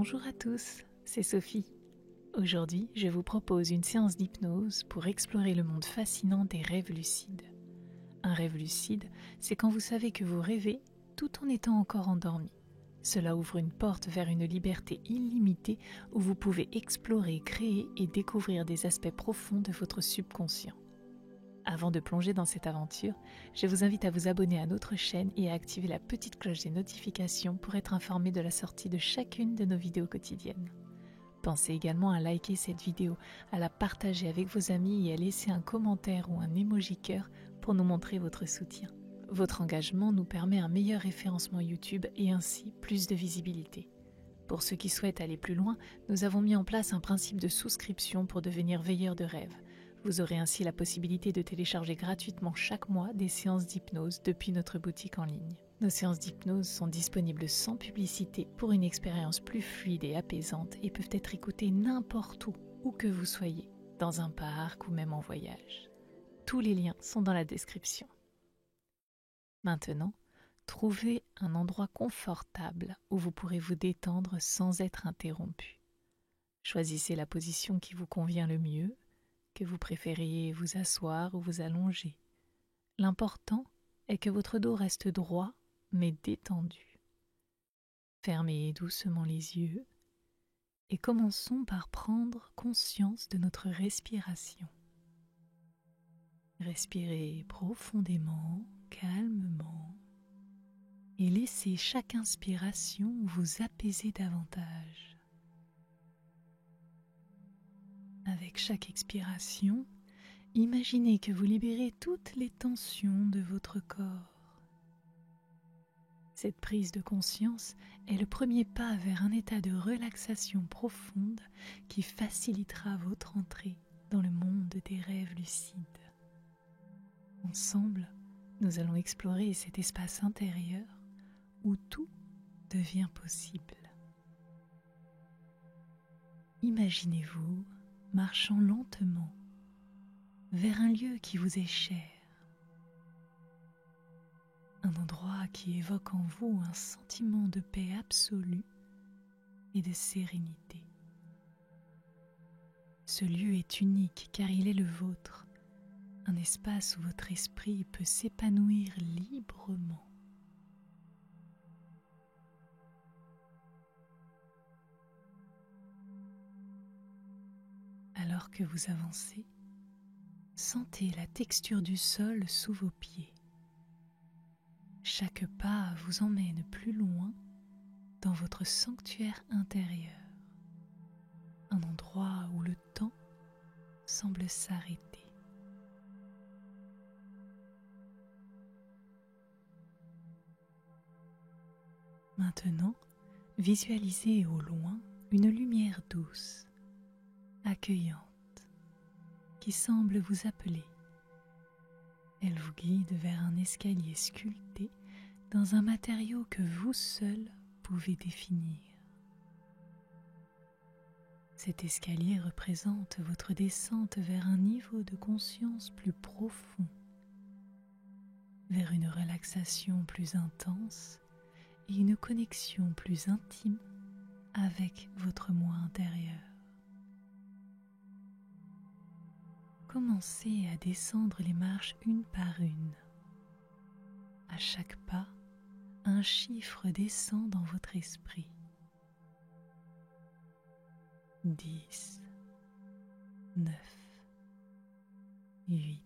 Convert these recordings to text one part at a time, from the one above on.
Bonjour à tous, c'est Sophie. Aujourd'hui, je vous propose une séance d'hypnose pour explorer le monde fascinant des rêves lucides. Un rêve lucide, c'est quand vous savez que vous rêvez tout en étant encore endormi. Cela ouvre une porte vers une liberté illimitée où vous pouvez explorer, créer et découvrir des aspects profonds de votre subconscient. Avant de plonger dans cette aventure, je vous invite à vous abonner à notre chaîne et à activer la petite cloche des notifications pour être informé de la sortie de chacune de nos vidéos quotidiennes. Pensez également à liker cette vidéo, à la partager avec vos amis et à laisser un commentaire ou un emoji cœur pour nous montrer votre soutien. Votre engagement nous permet un meilleur référencement YouTube et ainsi plus de visibilité. Pour ceux qui souhaitent aller plus loin, nous avons mis en place un principe de souscription pour devenir veilleur de rêve. Vous aurez ainsi la possibilité de télécharger gratuitement chaque mois des séances d'hypnose depuis notre boutique en ligne. Nos séances d'hypnose sont disponibles sans publicité pour une expérience plus fluide et apaisante et peuvent être écoutées n'importe où que vous soyez, dans un parc ou même en voyage. Tous les liens sont dans la description. Maintenant, trouvez un endroit confortable où vous pourrez vous détendre sans être interrompu. Choisissez la position qui vous convient le mieux, que vous préfériez vous asseoir ou vous allonger. L'important est que votre dos reste droit mais détendu. Fermez doucement les yeux et commençons par prendre conscience de notre respiration. Respirez profondément, calmement et laissez chaque inspiration vous apaiser davantage. Avec chaque expiration, imaginez que vous libérez toutes les tensions de votre corps. Cette prise de conscience est le premier pas vers un état de relaxation profonde qui facilitera votre entrée dans le monde des rêves lucides. Ensemble, nous allons explorer cet espace intérieur où tout devient possible. Imaginez-vous marchant lentement vers un lieu qui vous est cher, un endroit qui évoque en vous un sentiment de paix absolue et de sérénité. Ce lieu est unique car il est le vôtre, un espace où votre esprit peut s'épanouir librement. Alors que vous avancez, sentez la texture du sol sous vos pieds. Chaque pas vous emmène plus loin dans votre sanctuaire intérieur, un endroit où le temps semble s'arrêter. Maintenant, visualisez au loin une lumière douce, accueillante, qui semble vous appeler. Elle vous guide vers un escalier sculpté dans un matériau que vous seul pouvez définir. Cet escalier représente votre descente vers un niveau de conscience plus profond, vers une relaxation plus intense et une connexion plus intime avec votre moi intérieur. Commencez à descendre les marches une par une. À chaque pas, un chiffre descend dans votre esprit. 10, 9, 8.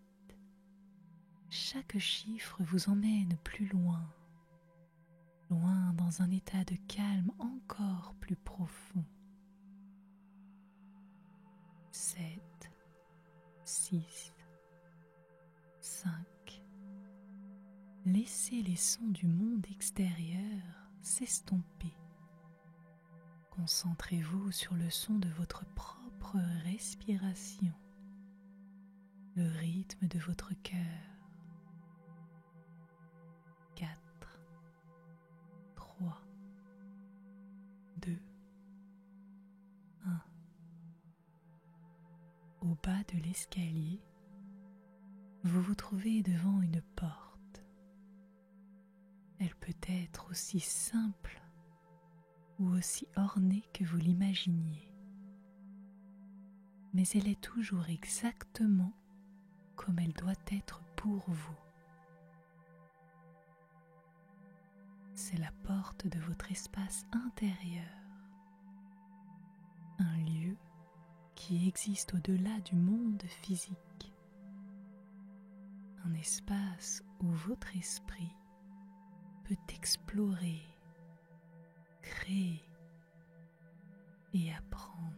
Chaque chiffre vous emmène plus loin, loin dans un état de calme encore plus profond. 7, 6, 5. Laissez les sons du monde extérieur s'estomper. Concentrez-vous sur le son de votre propre respiration, le rythme de votre cœur. 4, 3, 2, 1. Au bas de l'escalier, vous vous trouvez devant une porte. Elle peut être aussi simple ou aussi ornée que vous l'imaginiez, mais elle est toujours exactement comme elle doit être pour vous. C'est la porte de votre espace intérieur, un lieu qui existe au-delà du monde physique, un espace où votre esprit peut explorer, créer et apprendre.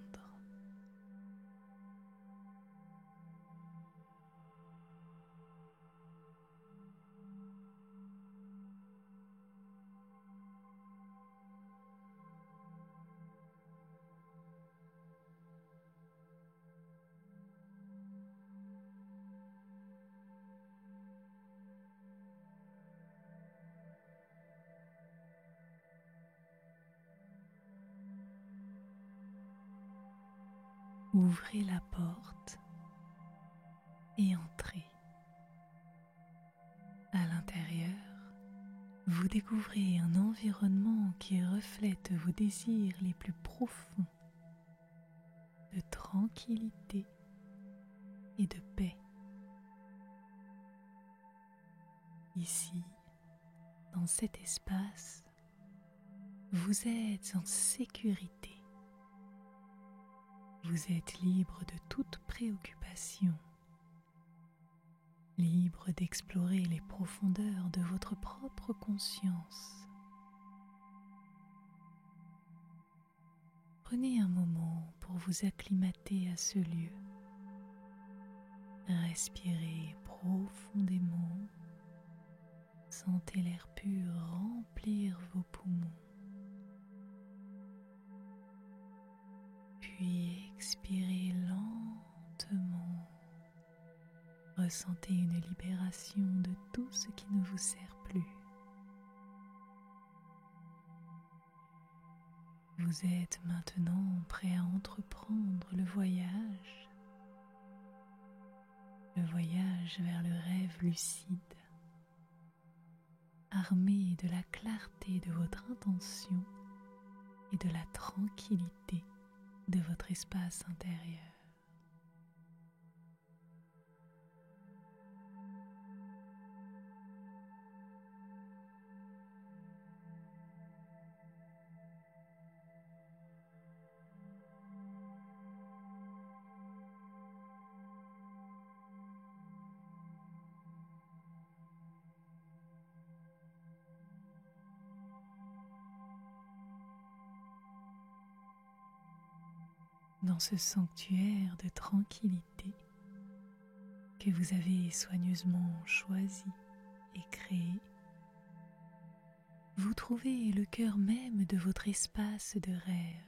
Ouvrez la porte et entrez. À l'intérieur, vous découvrez un environnement qui reflète vos désirs les plus profonds de tranquillité et de paix. Ici, dans cet espace, vous êtes en sécurité. Vous êtes libre de toute préoccupation, libre d'explorer les profondeurs de votre propre conscience. Prenez un moment pour vous acclimater à ce lieu. Respirez profondément. Sentez l'air pur remplir vos poumons. Puis expirez lentement. Ressentez une libération de tout ce qui ne vous sert plus. Vous êtes maintenant prêt à entreprendre le voyage vers le rêve lucide, armé de la clarté de votre intention et de la tranquillité de votre espace intérieur. Dans ce sanctuaire de tranquillité que vous avez soigneusement choisi et créé, vous trouvez le cœur même de votre espace de rêve.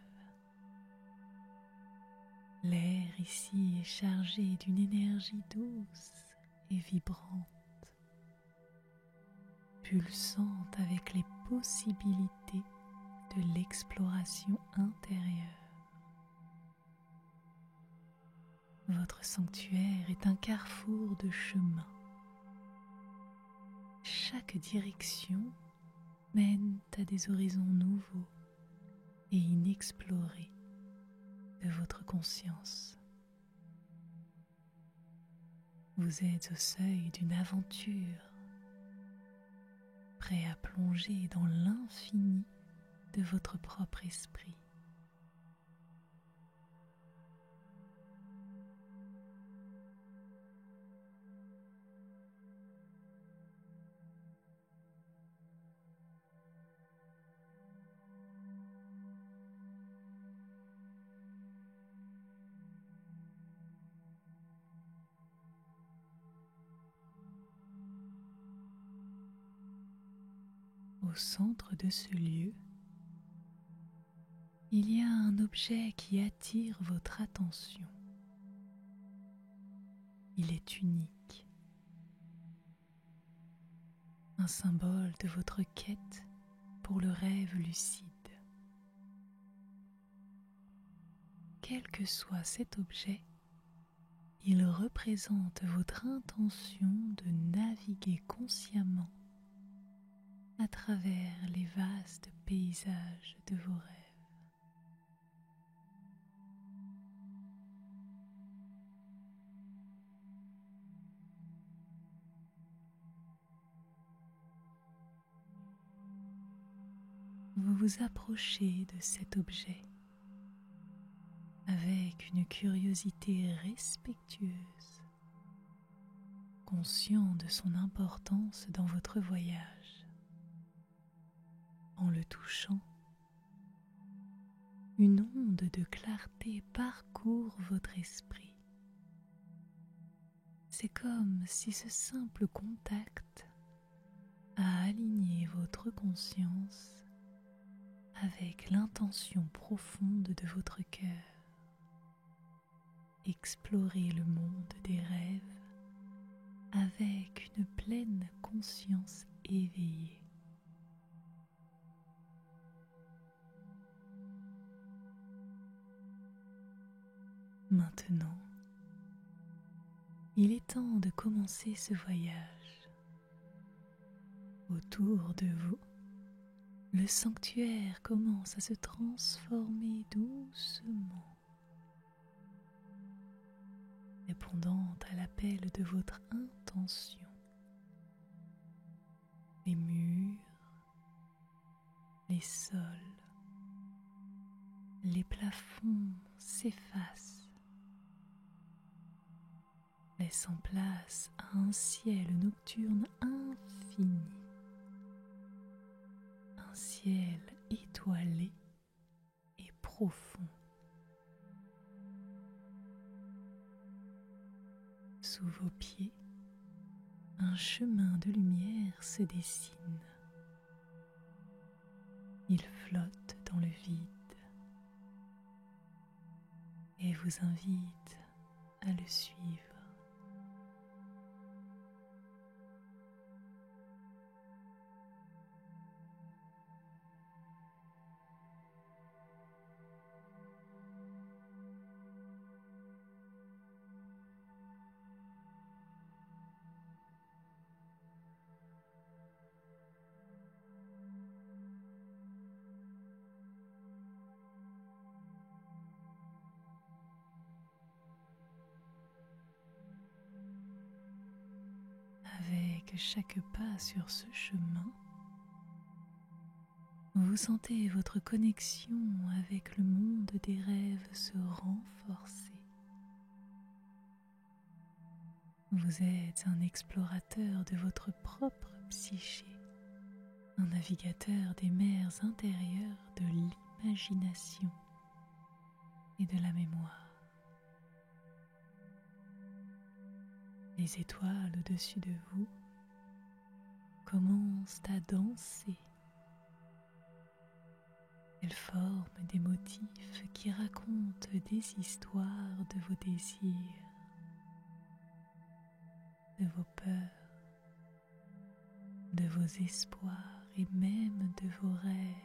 L'air ici est chargé d'une énergie douce et vibrante, pulsante avec les possibilités de l'exploration intérieure. Votre sanctuaire est un carrefour de chemins. Chaque direction mène à des horizons nouveaux et inexplorés de votre conscience. Vous êtes au seuil d'une aventure, prêt à plonger dans l'infini de votre propre esprit. Au centre de ce lieu, il y a un objet qui attire votre attention. Il est unique, un symbole de votre quête pour le rêve lucide. Quel que soit cet objet, il représente votre intention de naviguer consciemment à travers les vastes paysages de vos rêves. Vous vous approchez de cet objet avec une curiosité respectueuse, conscient de son importance dans votre voyage. En le touchant, une onde de clarté parcourt votre esprit. C'est comme si ce simple contact a aligné votre conscience avec l'intention profonde de votre cœur. Explorer le monde des rêves avec une pleine conscience éveillée. Maintenant, il est temps de commencer ce voyage. Autour de vous, le sanctuaire commence à se transformer doucement, répondant à l'appel de votre intention. Les murs, les sols, les plafonds s'effacent, laissant place à un ciel nocturne infini. Un ciel étoilé et profond. Sous vos pieds, un chemin de lumière se dessine. Il flotte dans le vide et vous invite à le suivre. Avec chaque pas sur ce chemin, vous sentez votre connexion avec le monde des rêves se renforcer. Vous êtes un explorateur de votre propre psyché, un navigateur des mers intérieures de l'imagination et de la mémoire. Les étoiles au-dessus de vous commencent à danser. Elles forment des motifs qui racontent des histoires de vos désirs, de vos peurs, de vos espoirs et même de vos rêves.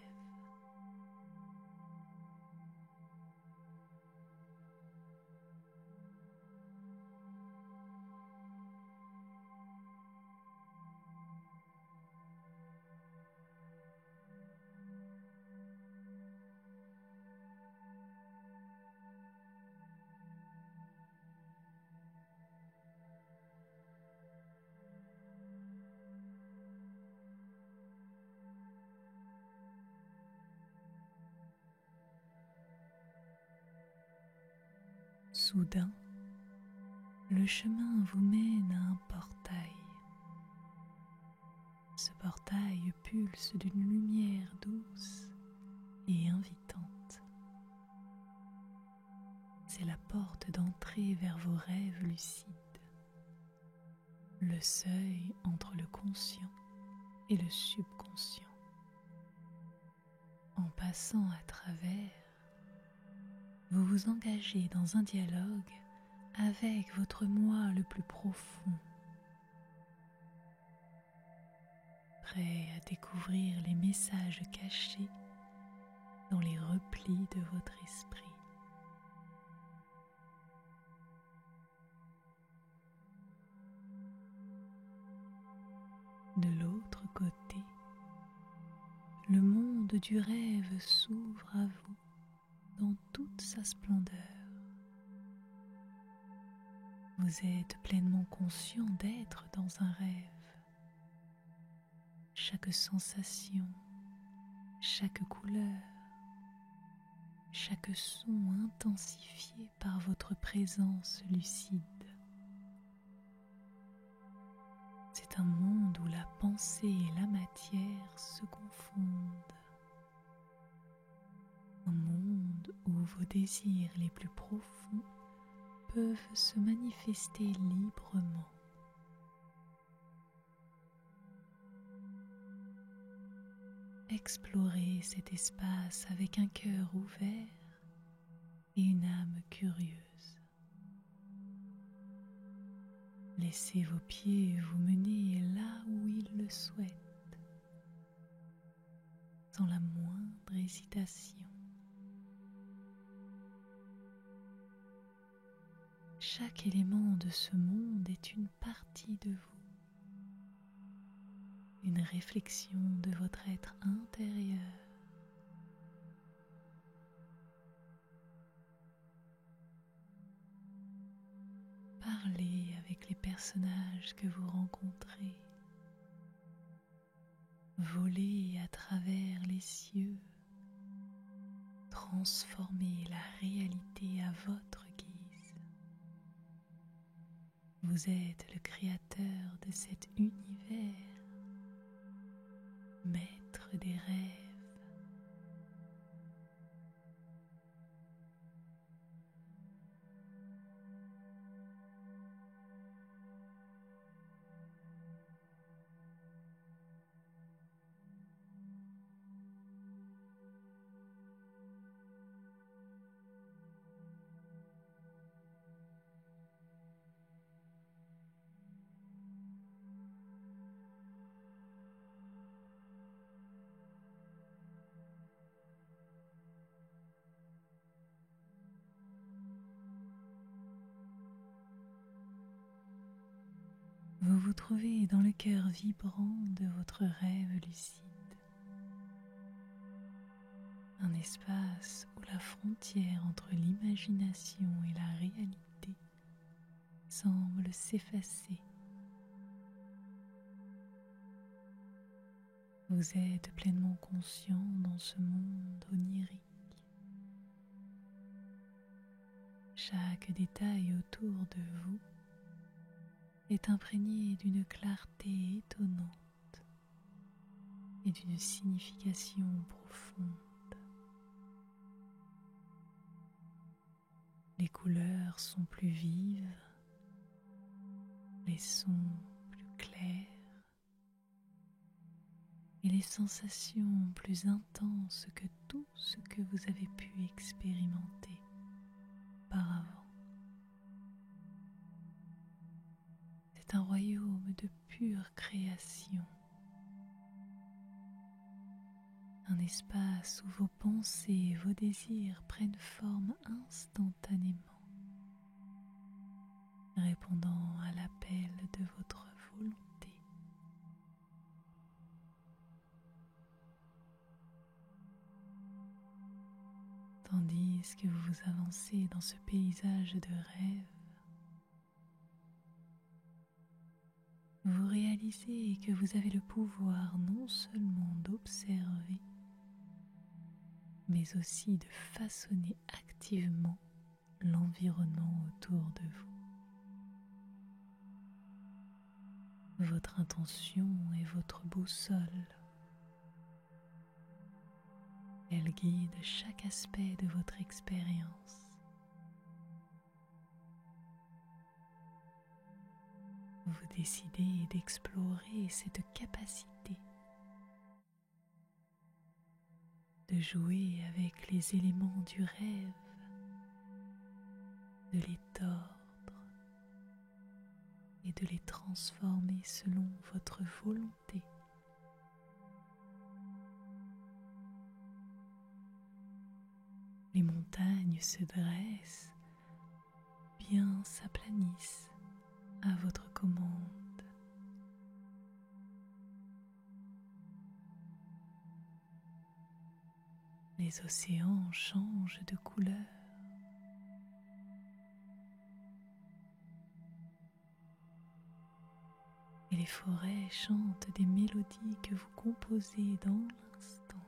Soudain, le chemin vous mène à un portail. Ce portail pulse d'une lumière douce et invitante. C'est la porte d'entrée vers vos rêves lucides, le seuil entre le conscient et le subconscient. En passant à travers, vous vous engagez dans un dialogue avec votre moi le plus profond, prêt à découvrir les messages cachés dans les replis de votre esprit. De l'autre côté, monde du rêve s'ouvre à vous dans toute sa splendeur. Vous êtes pleinement conscient d'être dans un rêve. Chaque sensation, chaque couleur, chaque son intensifié par votre présence lucide. C'est un monde où la pensée et la matière se confondent. Un monde où vos désirs les plus profonds peuvent se manifester librement. Explorez cet espace avec un cœur ouvert et une âme curieuse. Laissez vos pieds vous mener là où ils le souhaitent, sans la moindre hésitation. Chaque élément de ce monde est une partie de vous, une réflexion de votre être intérieur. Parlez avec les personnages que vous rencontrez. Volez à travers les cieux. Transformez la réalité à votre guise. Vous êtes le créateur de cet univers, maître des rêves. Vous vous trouvez dans le cœur vibrant de votre rêve lucide, un espace où la frontière entre l'imagination et la réalité semble s'effacer. Vous êtes pleinement conscient dans ce monde onirique. Chaque détail autour de vous est imprégné d'une clarté étonnante et d'une signification profonde. Les couleurs sont plus vives, les sons plus clairs et les sensations plus intenses que tout ce que vous avez pu expérimenter auparavant. C'est un royaume de pure création, un espace où vos pensées et vos désirs prennent forme instantanément, répondant à l'appel de votre volonté. Tandis que vous avancez dans ce paysage de rêve, vous réalisez que vous avez le pouvoir non seulement d'observer, mais aussi de façonner activement l'environnement autour de vous. Votre intention est votre boussole. Elle guide chaque aspect de votre expérience. Vous décidez d'explorer cette capacité de jouer avec les éléments du rêve, de les tordre et de les transformer selon votre volonté. Les montagnes se dressent, bien s'aplanissent à votre commande. Les océans changent de couleur. Et les forêts chantent des mélodies que vous composez dans l'instant.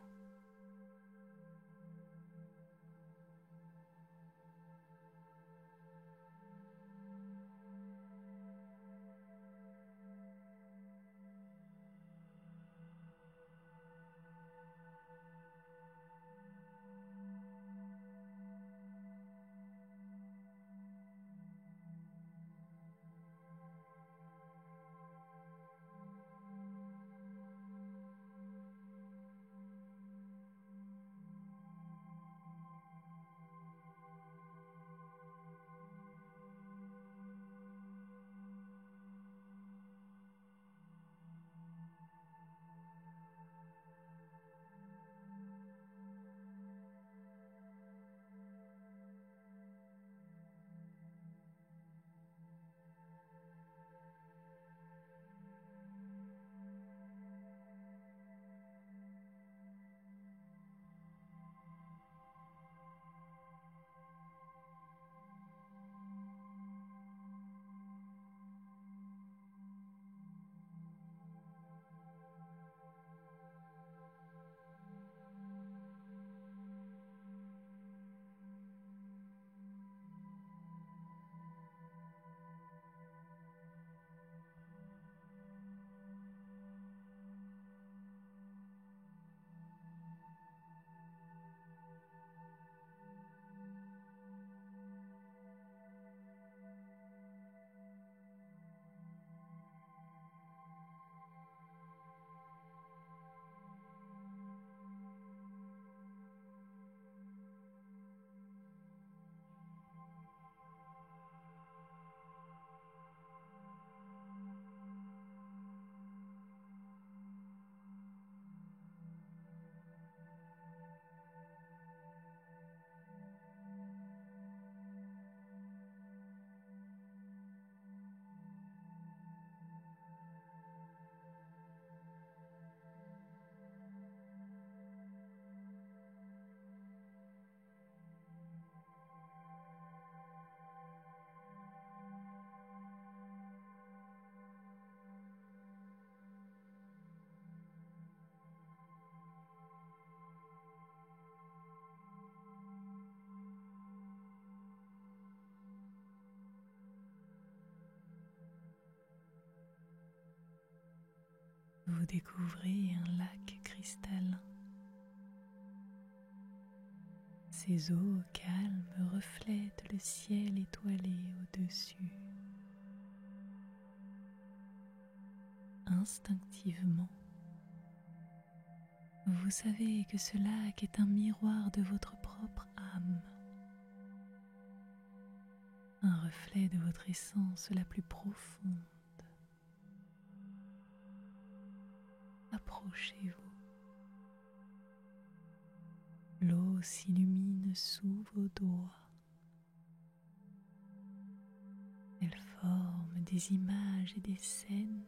Vous découvrez un lac cristallin. Ses eaux calmes reflètent le ciel étoilé au-dessus. Instinctivement, vous savez que ce lac est un miroir de votre propre âme, un reflet de votre essence la plus profonde. Approchez-vous. L'eau s'illumine sous vos doigts. Elle forme des images et des scènes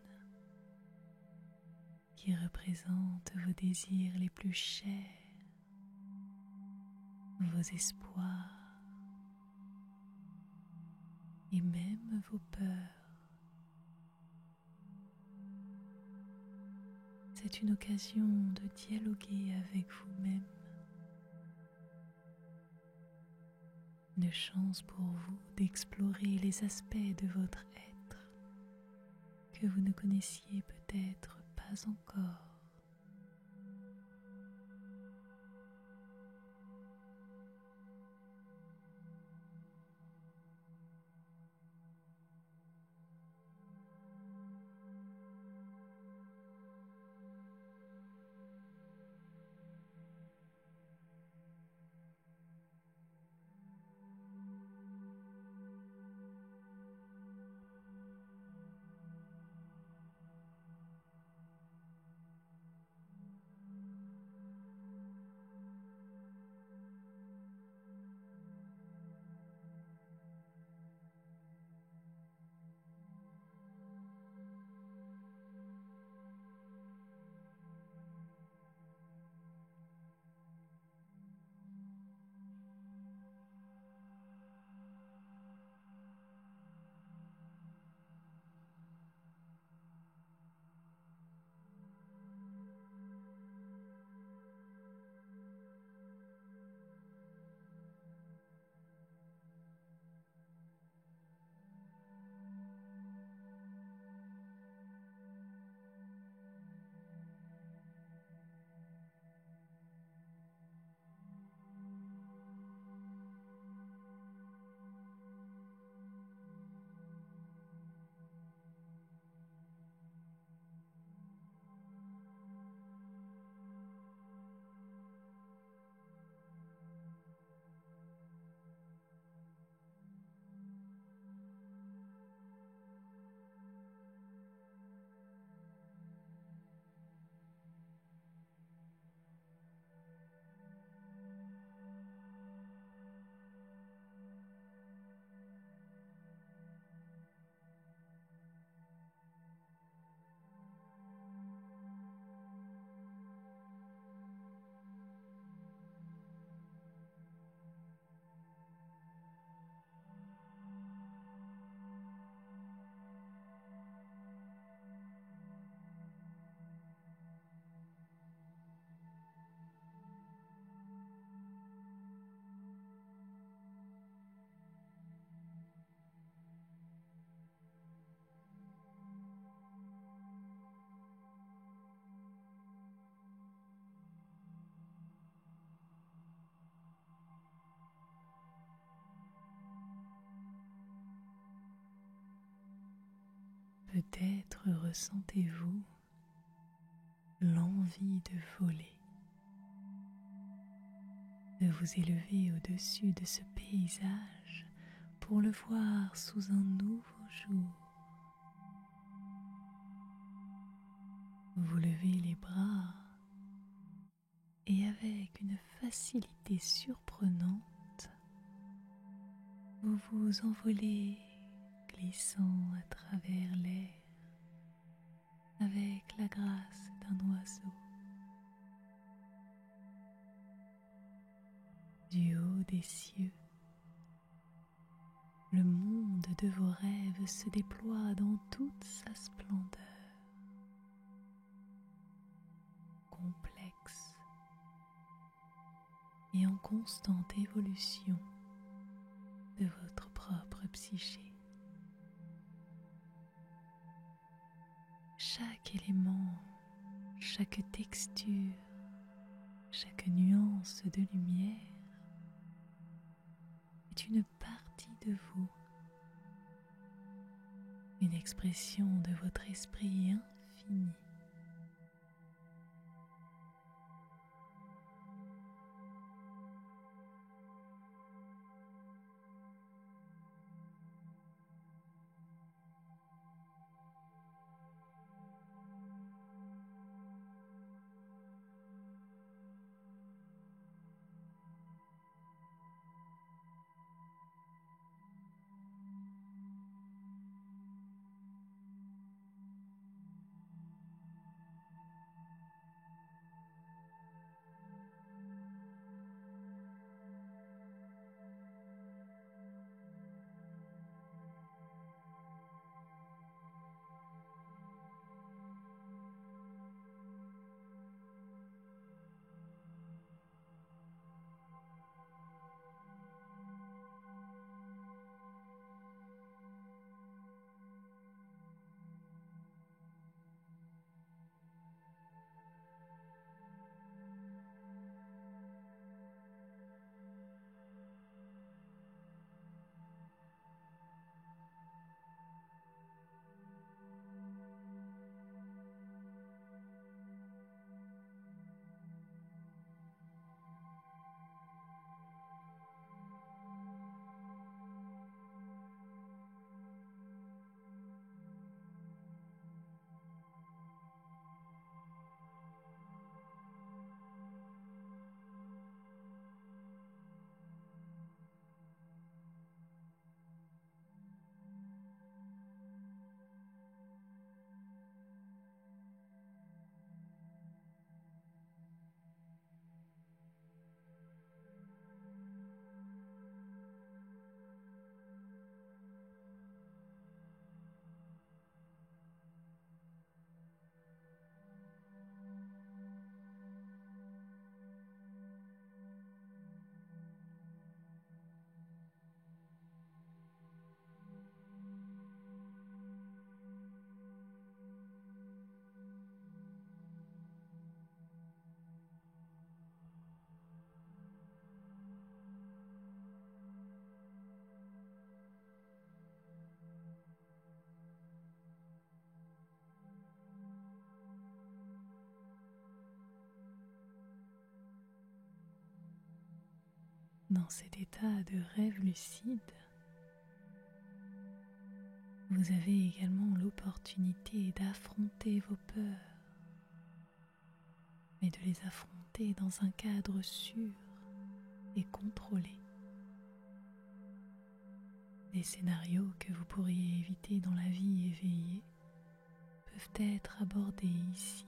qui représentent vos désirs les plus chers, vos espoirs et même vos peurs. C'est une occasion de dialoguer avec vous-même. Une chance pour vous d'explorer les aspects de votre être que vous ne connaissiez peut-être pas encore. Peut-être ressentez-vous l'envie de voler, de vous élever au-dessus de ce paysage pour le voir sous un nouveau jour. Vous levez les bras et avec une facilité surprenante, vous vous envolez, glissant à travers l'air avec la grâce d'un oiseau. Du haut des cieux, le monde de vos rêves se déploie dans toute sa splendeur. Complexe et en constante évolution de votre propre psyché. Chaque élément, chaque texture, chaque nuance de lumière est une partie de vous, une expression de votre esprit infini. Dans cet état de rêve lucide, vous avez également l'opportunité d'affronter vos peurs, mais de les affronter dans un cadre sûr et contrôlé. Les scénarios que vous pourriez éviter dans la vie éveillée peuvent être abordés ici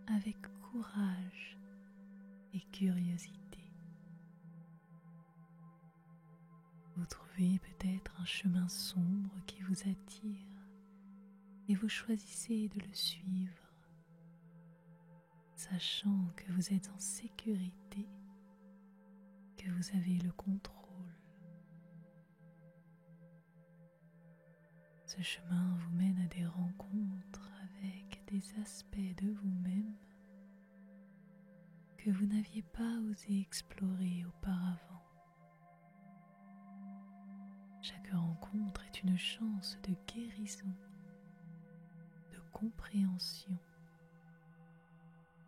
avec courage et curiosité. Vous trouvez peut-être un chemin sombre qui vous attire et vous choisissez de le suivre, sachant que vous êtes en sécurité, que vous avez le contrôle. Ce chemin vous mène à des rencontres avec des aspects de vous-même que vous n'aviez pas osé explorer auparavant. Chaque rencontre est une chance de guérison compréhension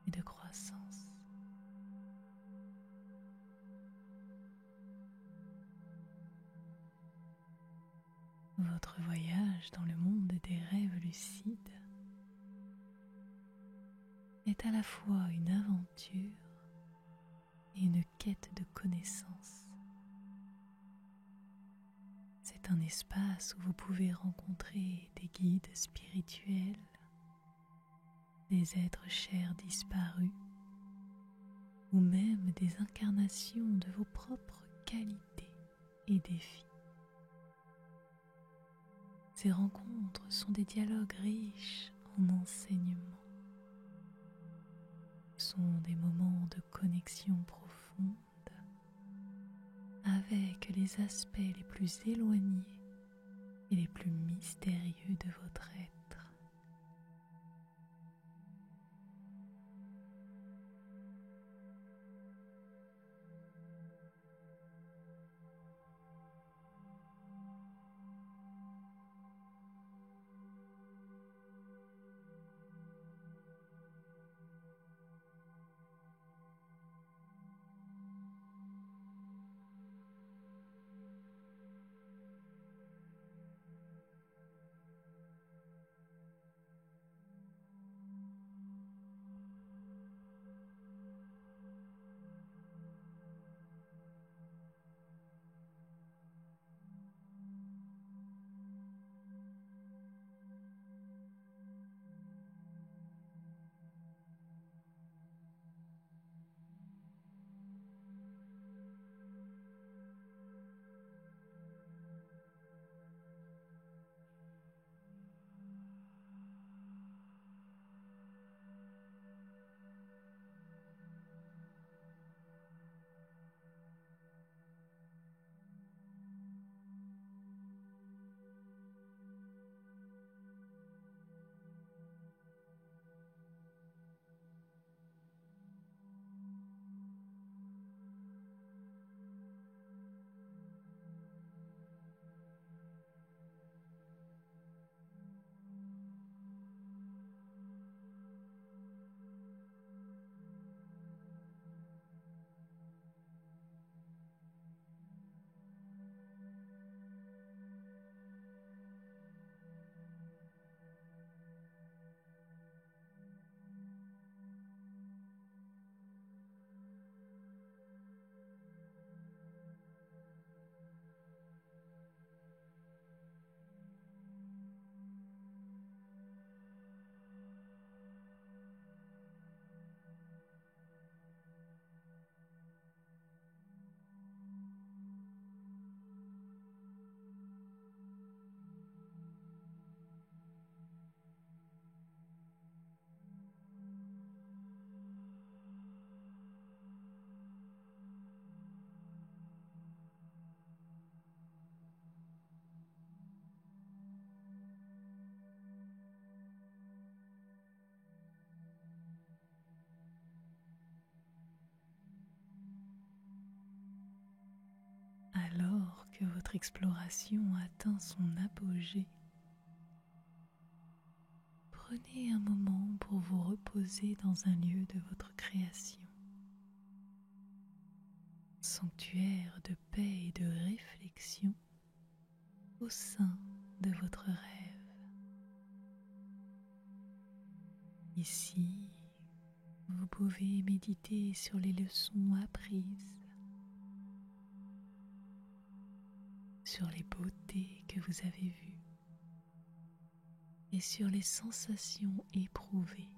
et de croissance. Votre voyage dans le monde des rêves lucides est à la fois une aventure et une quête de connaissance. C'est un espace où vous pouvez rencontrer des guides spirituels, des êtres chers disparus, ou même des incarnations de vos propres qualités et défis. Ces rencontres sont des dialogues riches en enseignements. Ce sont des moments de connexion profonde avec les aspects les plus éloignés et les plus mystérieux de votre être. Alors que votre exploration atteint son apogée, prenez un moment pour vous reposer dans un lieu de votre création, sanctuaire de paix et de réflexion au sein de votre rêve. Ici, vous pouvez méditer sur les leçons apprises, sur les beautés que vous avez vues et sur les sensations éprouvées.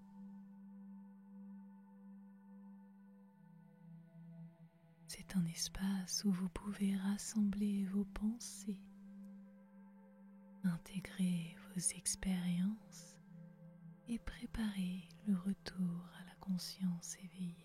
C'est un espace où vous pouvez rassembler vos pensées, intégrer vos expériences et préparer le retour à la conscience éveillée.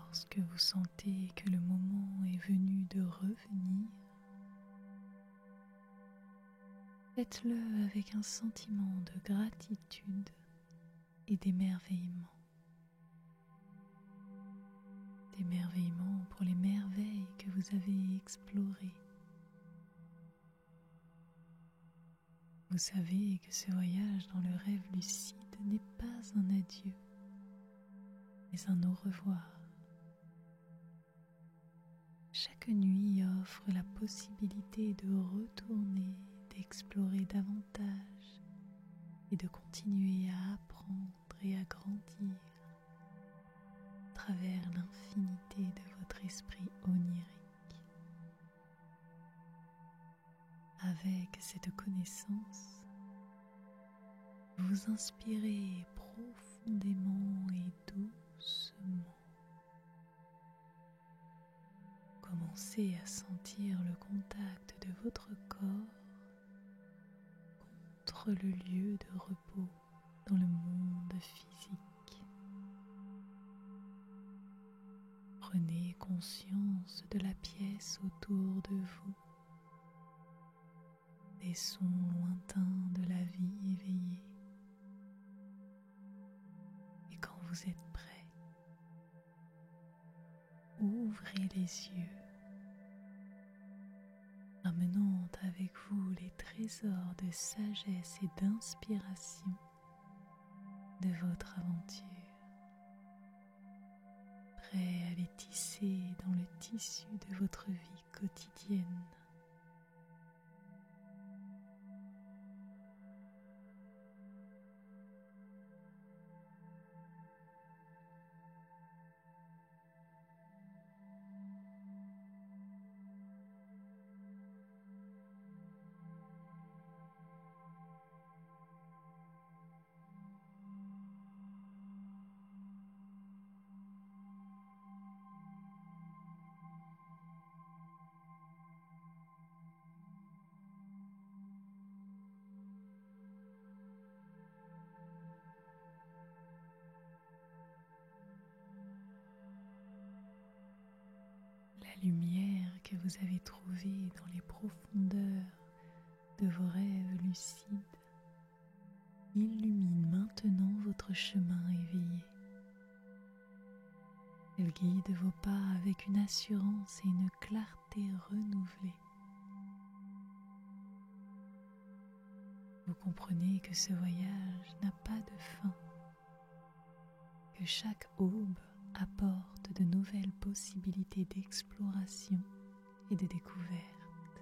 Lorsque vous sentez que le moment est venu de revenir, faites-le avec un sentiment de gratitude et d'émerveillement. D'émerveillement pour les merveilles que vous avez explorées. Vous savez que ce voyage dans le rêve lucide n'est pas un adieu, mais un au revoir. Chaque nuit offre la possibilité de retourner, d'explorer davantage et de continuer à apprendre et à grandir à travers l'infinité de votre esprit onirique. Avec cette connaissance, vous inspirez profondément et doucement. Commencez à sentir le contact de votre corps contre le lieu de repos dans le monde physique. Prenez conscience de la pièce autour de vous, des sons lointains de la vie éveillée. Et quand vous êtes prêt, ouvrez les yeux, amenant avec vous les trésors de sagesse et d'inspiration de votre aventure, prêt à les tisser dans le tissu de votre vie quotidienne. La lumière que vous avez trouvée dans les profondeurs de vos rêves lucides illumine maintenant votre chemin éveillé. Elle guide vos pas avec une assurance et une clarté renouvelée. Vous comprenez que ce voyage n'a pas de fin, que chaque aube apporte de nouvelles possibilités d'exploration et de découverte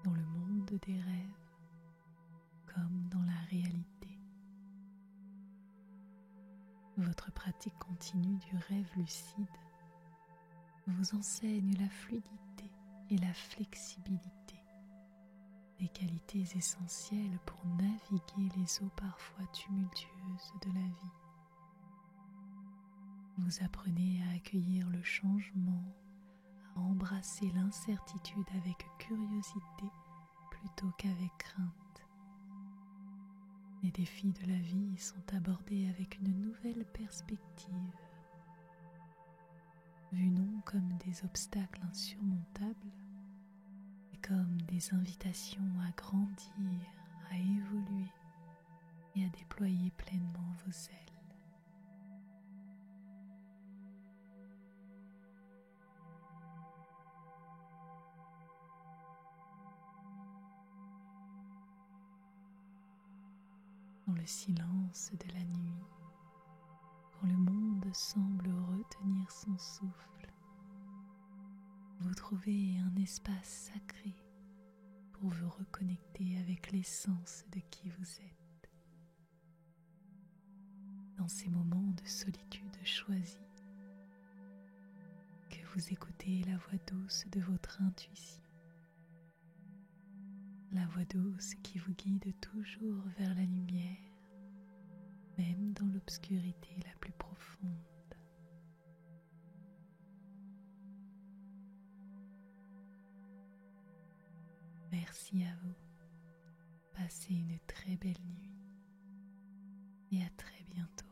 dans le monde des rêves comme dans la réalité. Votre pratique continue du rêve lucide vous enseigne la fluidité et la flexibilité, des qualités essentielles pour naviguer les eaux parfois tumultueuses de la vie. Vous apprenez à accueillir le changement, à embrasser l'incertitude avec curiosité plutôt qu'avec crainte. Les défis de la vie sont abordés avec une nouvelle perspective, vus non comme des obstacles insurmontables, mais comme des invitations à grandir, à évoluer et à déployer pleinement vos ailes. Dans le silence de la nuit, quand le monde semble retenir son souffle, vous trouvez un espace sacré pour vous reconnecter avec l'essence de qui vous êtes. Dans ces moments de solitude choisie, que vous écoutez la voix douce de votre intuition, la voix douce qui vous guide toujours vers la lumière, même dans l'obscurité la plus profonde. Merci à vous. Passez une très belle nuit et à très bientôt.